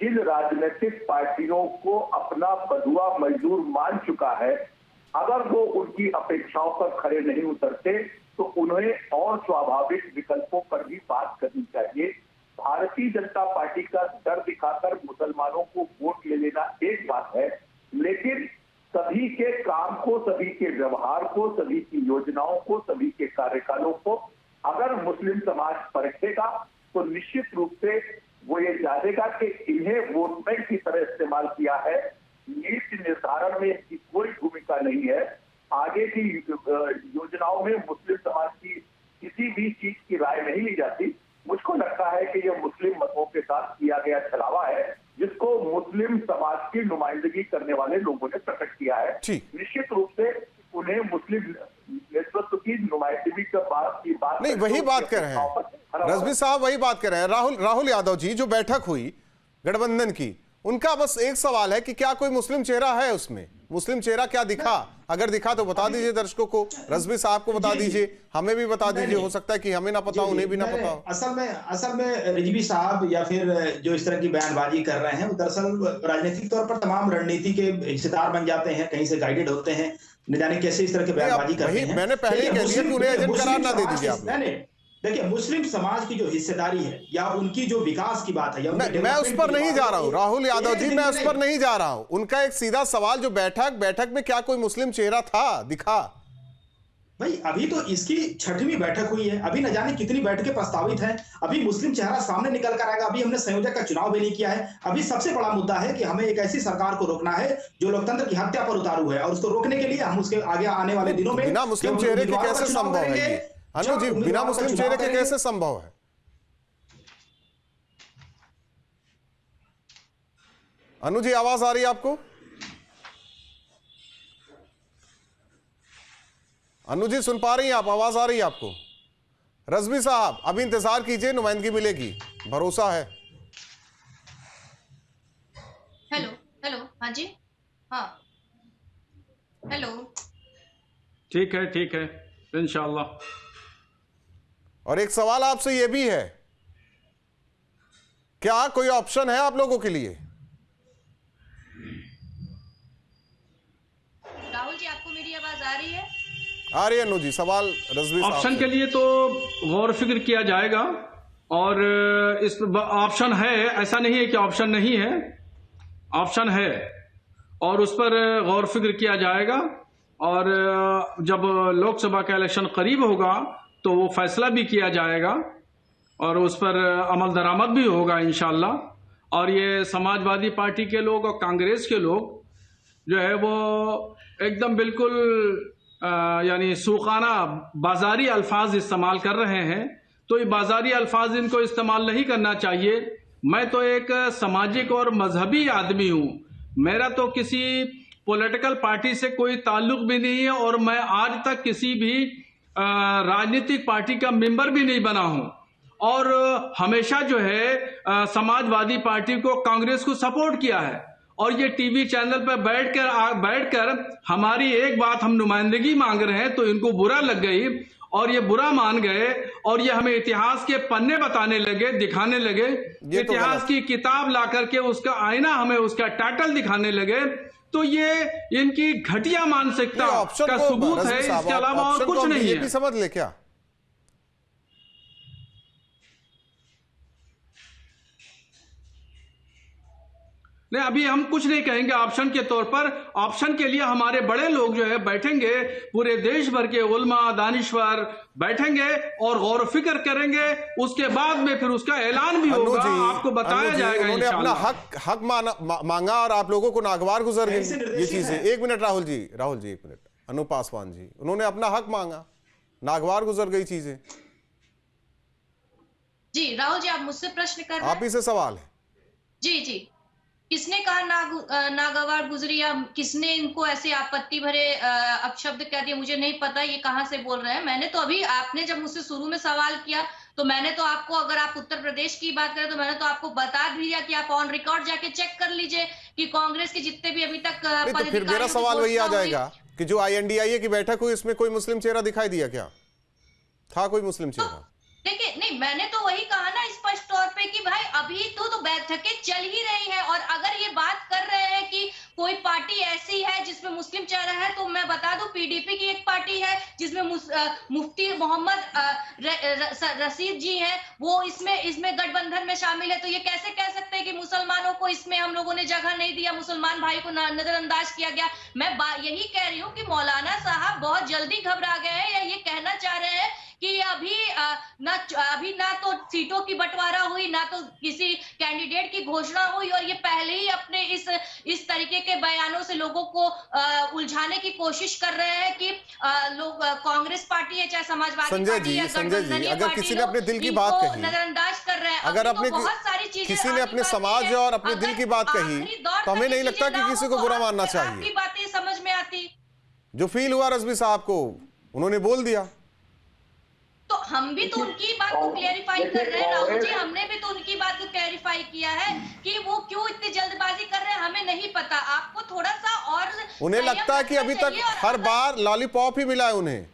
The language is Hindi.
जिन राजनीतिक पार्टियों को अपना बंधुआ मजदूर मान चुका है, अगर वो उनकी अपेक्षाओं पर खड़े नहीं उतरते तो उन्हें और स्वाभाविक विकल्पों पर भी बात करनी चाहिए। भारतीय जनता पार्टी का डर दिखाकर मुसलमानों को वोट ले लेना एक बात है, लेकिन सभी के काम को, सभी के व्यवहार को, सभी की योजनाओं को, सभी के कार्यकालों को अगर मुस्लिम समाज परखेगा तो निश्चित रूप से वो ये जानेगा कि इन्हें वोट बैंक की तरह इस्तेमाल किया है। नीति निर्धारण में इसकी कोई भूमिका नहीं है। आगे की योजनाओं में मुस्लिम समाज की किसी भी चीज की राय नहीं ली जाती। मुझको लगता है कि यह मुस्लिम मतों के साथ किया गया छलावा है, जिसको मुस्लिम समाज की नुमाइंदगी करने वाले लोगों ने प्रकट किया है। निश्चित रूप से उन्हें मुस्लिम नेतृत्व की नुमाइंदगी की बात नहीं, वही बात कर रहे हैं रजवी साहब, वही बात कर रहे हैं। राहुल यादव जी, जो बैठक हुई गठबंधन की, उनका बस एक सवाल है कि क्या कोई मुस्लिम चेहरा है उसमें? मुस्लिम चेहरा क्या दिखा? अगर दिखा तो बता दीजिए दर्शकों को, रजवी साहब को बता दीजिए, हमें भी बता दीजिए। हो सकता है कि हमें ना पता, उन्हें भी ना पता हो। असल में रिजवी साहब या फिर जो इस तरह की बयानबाजी कर रहे हैं, वो दरअसल राजनीतिक तौर पर तमाम रणनीति के हिस्सेदार बन जाते हैं, कहीं से गाइडेड होते हैं, न जाने कैसे इस तरह की बयानबाजी करते हैं। मैंने पहले कह दिया कि उन्हें एजेंट करार ना दे दीजिए आप। देखिए, मुस्लिम समाज की जो हिस्सेदारी है या उनकी जो विकास की बात है, या मैं उस पर नहीं जा रहा हूं राहुल यादव जी, मैं उस पर नहीं जा रहा हूं। उनका एक सीधा सवाल, जो बैठक में क्या कोई मुस्लिम चेहरा था, दिखा? भाई अभी तो इसकी 6वीं बैठक हुई है, अभी न जाने कितनी बैठकें प्रस्तावित हैं, अभी मुस्लिम चेहरा सामने निकल कर आएगा। अभी हमने संयोजक का चुनाव भी नहीं किया है। अभी सबसे बड़ा मुद्दा है कि हमें एक ऐसी सरकार को रोकना है जो लोकतंत्र की हत्या पर उतारू है, और उसको रोकने के लिए हम उसके आगे आने वाले दिनों में बिना मुस्लिम चेहरे के कैसे संभव है? अनु जी, बिना मुस्लिम चेहरे के कैसे संभव है? अनु जी, आवाज आ रही है आपको? अनु जी, सुन पा रही हैं आप? आवाज आ रही है आपको? रजवी साहब, अभी इंतजार कीजिए, नुमाइंदगी मिलेगी, भरोसा है। हेलो, हाँ जी, हाँ, हेलो। ठीक है, इंशाल्लाह। और एक सवाल आपसे यह भी है, क्या कोई ऑप्शन है आप लोगों के लिए? राहुल जी, आपको मेरी आवाज आ रही है? आ रही है अनु जी। सवाल रजवी साहब ऑप्शन के लिए तो गौर फिक्र किया जाएगा, और इस ऑप्शन है, ऐसा नहीं है कि ऑप्शन नहीं है, ऑप्शन है, और उस पर गौर फिक्र किया जाएगा। और जब लोकसभा का इलेक्शन करीब होगा तो वो फैसला भी किया जाएगा और उस पर अमल दरामद भी होगा इंशाल्लाह। और ये समाजवादी पार्टी के लोग और कांग्रेस के लोग जो है वो एकदम बिल्कुल यानी सूखाना बाजारी अल्फाज इस्तेमाल कर रहे हैं। तो ये बाजारी अल्फाज इनको इस्तेमाल नहीं करना चाहिए। मैं तो एक सामाजिक और मजहबी आदमी हूँ, मेरा तो किसी पॉलिटिकल पार्टी से कोई ताल्लुक भी नहीं है, और मैं आज तक किसी भी राजनीतिक पार्टी का मेंबर भी नहीं बना हूं, और हमेशा जो है समाजवादी पार्टी को, कांग्रेस को सपोर्ट किया है। और ये टीवी चैनल पर बैठकर हमारी एक बात हम नुमाइंदगी मांग रहे हैं तो इनको बुरा लग गई, और ये बुरा मान गए, और ये हमें इतिहास के पन्ने बताने लगे, दिखाने लगे, इतिहास की किताब ला करके उसका आईना, हमें उसका टाइटल दिखाने लगे। तो ये इनकी घटिया मानसिकता का सबूत है, इसके अलावा और कुछ नहीं है। समझ ले क्या? नहीं, अभी हम कुछ नहीं कहेंगे ऑप्शन के तौर पर। ऑप्शन के लिए हमारे बड़े लोग जो है बैठेंगे, पूरे देश भर के उलमा दानिश्वर बैठेंगे और गौर फिक्र करेंगे, उसके बाद में फिर उसका ऐलान भी होगा, आपको बताया जाएगा। उन्होंने अपना हक मांगा और आप लोगों को नागवार गुजर गई ये चीजें। एक मिनट राहुल जी, एक मिनट। अनु पासवान जी, उन्होंने अपना हक मांगा, नागवार गुजर गई चीजें। जी राहुल जी, आप मुझसे प्रश्न कर रहे हैं? आप ही से सवाल है। जी, किसने कहा नागवार गुजरी, या किसने इनको ऐसे आपत्ति भरे अपशब्द कह दिए? मुझे नहीं पता ये कहां से बोल रहे हैं। मैंने तो अभी, आपने जब मुझसे शुरू में सवाल किया तो मैंने तो आपको, अगर आप उत्तर प्रदेश की बात करें तो मैंने तो आपको बता दिया कि आप ऑन रिकॉर्ड जाके चेक कर लीजिए कि कांग्रेस के जितने भी अभी तक तो फिर मेरा सवाल वही आ जाएगा कि जो INDIA की बैठक हुई, इसमें कोई मुस्लिम चेहरा दिखाई दिया क्या? था कोई मुस्लिम चेहरा? देखिए, नहीं मैंने तो वही कहा ना स्पष्ट तौर पे कि भाई अभी तो बैठकें चल ही रही है, और अगर ये बात कर रहे हैं कि कोई पार्टी ऐसी है जिसमें मुस्लिम चेहरा है, तो मैं बता दूं पीडीपी की एक पार्टी है जिसमें मुफ्ती मोहम्मद रशीद जी हैं, वो इसमें गठबंधन में शामिल है। तो ये कैसे कह सकते हैं कि मुसलमानों को इसमें हम लोगों ने जगह नहीं दिया, मुसलमान भाई को नजरअंदाज किया गया। मैं यही कह रही हूँ कि मौलाना साहब बहुत जल्दी घबरा गए हैं, या ये कहना चाह रहे हैं कि अभी ना तो सीटों की बंटवारा हुई, ना तो किसी कैंडिडेट की घोषणा हुई, और ये पहले ही अपने इस तरीके के बयानों से लोगों को उलझाने की कोशिश कर रहे हैं कि लोग कांग्रेस पार्टी है चाहे समाजवादी पार्टी है, संजय जी, अगर किसी ने अपने दिल की बात कही, नजरअंदाज कर रहे हैं, अगर अपने बहुत सारी चीजें, किसी ने अपने समाज और अपने दिल की बात कही, तो हमें नहीं लगता कि किसी को बुरा मानना चाहिए। आपकी बातें समझ में आती, जो फील हुआ रज़वी साहब को, उन्होंने बोल दिया, तो हम भी तो उनकी बात को क्लेरिफाई कर रहे हैं राहुल जी, हमने भी तो उनकी बात को क्लेरिफाई किया है कि वो क्यों इतनी जल्दबाजी कर रहे हैं, हमें नहीं पता। आपको थोड़ा सा और उन्हें लगता है कि अभी तक हर बार लॉलीपॉप ही मिला है उन्हें।